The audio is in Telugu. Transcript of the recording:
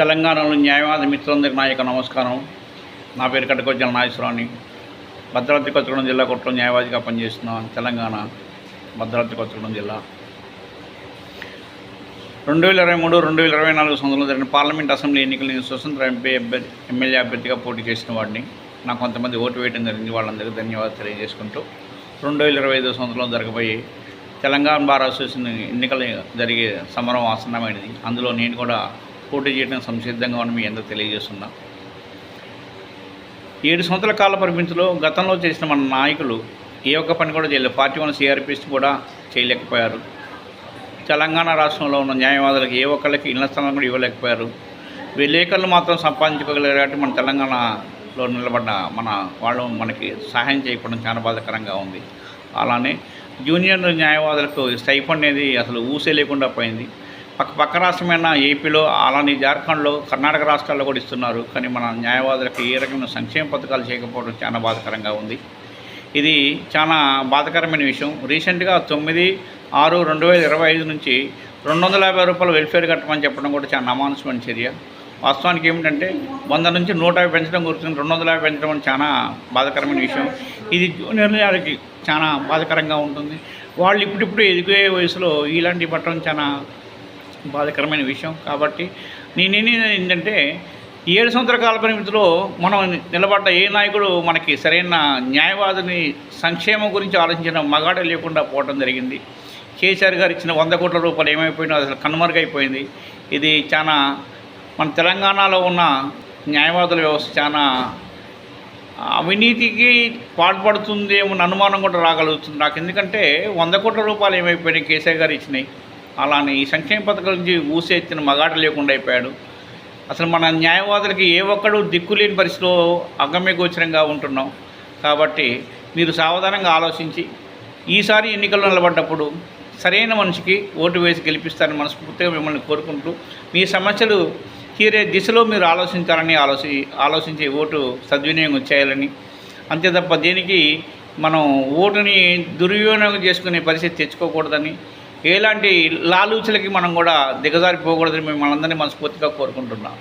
తెలంగాణలో న్యాయవాద మిత్రులందరికీ నా యొక్క నమస్కారం. నా పేరు కటకొజ్జల నాగేశ్వరరావుని. భద్రాద్రి కొత్తగూడెం జిల్లా కోర్టులో న్యాయవాదిగా పనిచేస్తున్నాను. తెలంగాణ భద్రాద్రి కొత్తగూడెం జిల్లా 2023-2024 సంవత్సరంలో జరిగిన పార్లమెంట్ అసెంబ్లీ ఎన్నికలు స్వతంత్ర ఎమ్మెల్యే అభ్యర్థిగా పోటీ చేసిన వాడిని. నాకు కొంతమంది ఓటు వేయడం జరిగింది. వాళ్ళందరికీ ధన్యవాదాలు తెలియజేసుకుంటూ 2025 సంవత్సరంలో జరగబోయే తెలంగాణ బార్ అసోసియేషన్ ఎన్నికలు జరిగే సమరం ఆసన్నమైనది. అందులో నేను కూడా పోటీ చేయడం సంసిద్ధంగా ఉన్న మీ అందరూ తెలియజేస్తున్నా. 7 సంవత్సరాల కాల పరిమితిలో గతంలో చేసిన మన నాయకులు ఏ ఒక్క పని కూడా చేయలేదు. పార్టీ వన్ సిఆర్పిఎస్ కూడా చేయలేకపోయారు. తెలంగాణ రాష్ట్రంలో ఉన్న న్యాయవాదులకు ఏ ఒక్కళ్ళకి ఇళ్ల స్థలం కూడా ఇవ్వలేకపోయారు. విలేకరులు మాత్రం సంపాదించుకోగలిగారు కాబట్టి మన తెలంగాణలో నిలబడ్డ మన వాళ్ళు మనకి సహాయం చేయకపోవడం చాలా బాధాకరంగా ఉంది. అలానే జూనియర్ న్యాయవాదులకు స్టైఫండ్ అనేది అసలు ఊసే లేకుండా పోయింది. పక్క రాష్ట్రమైన ఏపీలో, అలానే జార్ఖండ్లో, కర్ణాటక రాష్ట్రాల్లో కూడా ఇస్తున్నారు. కానీ మన న్యాయవాదులకు ఏ రకమైన సంక్షేమ పథకాలు చేయకపోవడం చాలా బాధాకరంగా ఉంది. ఇది చాలా బాధాకరమైన విషయం. రీసెంట్గా 9/6/2025 నుంచి 250 రూపాయలు వెల్ఫేర్ కట్టమని చెప్పడం కూడా చాలా అమానుషమైన చర్య. వాస్తవానికి ఏమిటంటే 100 నుంచి 150 పెంచడం గుర్తుంది, 250 పెంచడం అని చాలా బాధాకరమైన విషయం. ఇది జూనియర్లకి చాలా బాధాకరంగా ఉంటుంది. వాళ్ళు ఇప్పుడిప్పుడు ఎదిగే వయసులో ఇలాంటి పట్టడం చాలా బాధాకరమైన విషయం. కాబట్టి నేనేది ఏంటంటే 7 సంవత్సరాల కాల పరిమితిలో మనం నిలబడ్డ ఏ నాయకుడు మనకి సరైన న్యాయవాదిని సంక్షేమం గురించి ఆలోచించిన మగాడ లేకుండా పోవడం జరిగింది. కేసీఆర్ గారు ఇచ్చిన 100 కోట్ల రూపాయలు ఏమైపోయినా అసలు కనుమరుగైపోయింది. ఇది చాలా మన తెలంగాణలో ఉన్న న్యాయవాదుల వ్యవస్థ చాలా అవినీతికి పాల్పడుతుందేమో అనుమానం కూడా రాగలుగుతుంది నాకు. ఎందుకంటే 100 కోట్ల రూపాయలు ఏమైపోయినాయి కేసీఆర్ గారు ఇచ్చినాయి. అలానే ఈ సంక్షేమ పథకాల నుంచి ఊసెత్తిన మగాట లేకుండా అయిపోయాడు. అసలు మన న్యాయవాదులకి ఏ ఒక్కడు దిక్కులేని పరిస్థితిలో అగమ్యగోచరంగా ఉంటున్నాం. కాబట్టి మీరు సావధానంగా ఆలోచించి ఈసారి ఎన్నికల్లో నిలబడ్డప్పుడు సరైన మనిషికి ఓటు వేసి గెలిపిస్తారని మనస్ఫూర్తిగా మిమ్మల్ని కోరుకుంటూ మీ సమస్యలు తీరే దిశలో మీరు ఆలోచించాలని ఆలోచించి ఓటు సద్వినియోగం చేయాలని, అంతే తప్ప దేనికి మనం ఓటుని దుర్వినియోగం చేసుకునే పరిస్థితి తెచ్చుకోకూడదని, ఎలాంటి లాలూచులకి మనం కూడా దిగజారిపోకూడదని మిమ్మల్ని అందరినీ మనస్ఫూర్తిగా కోరుకుంటున్నాం.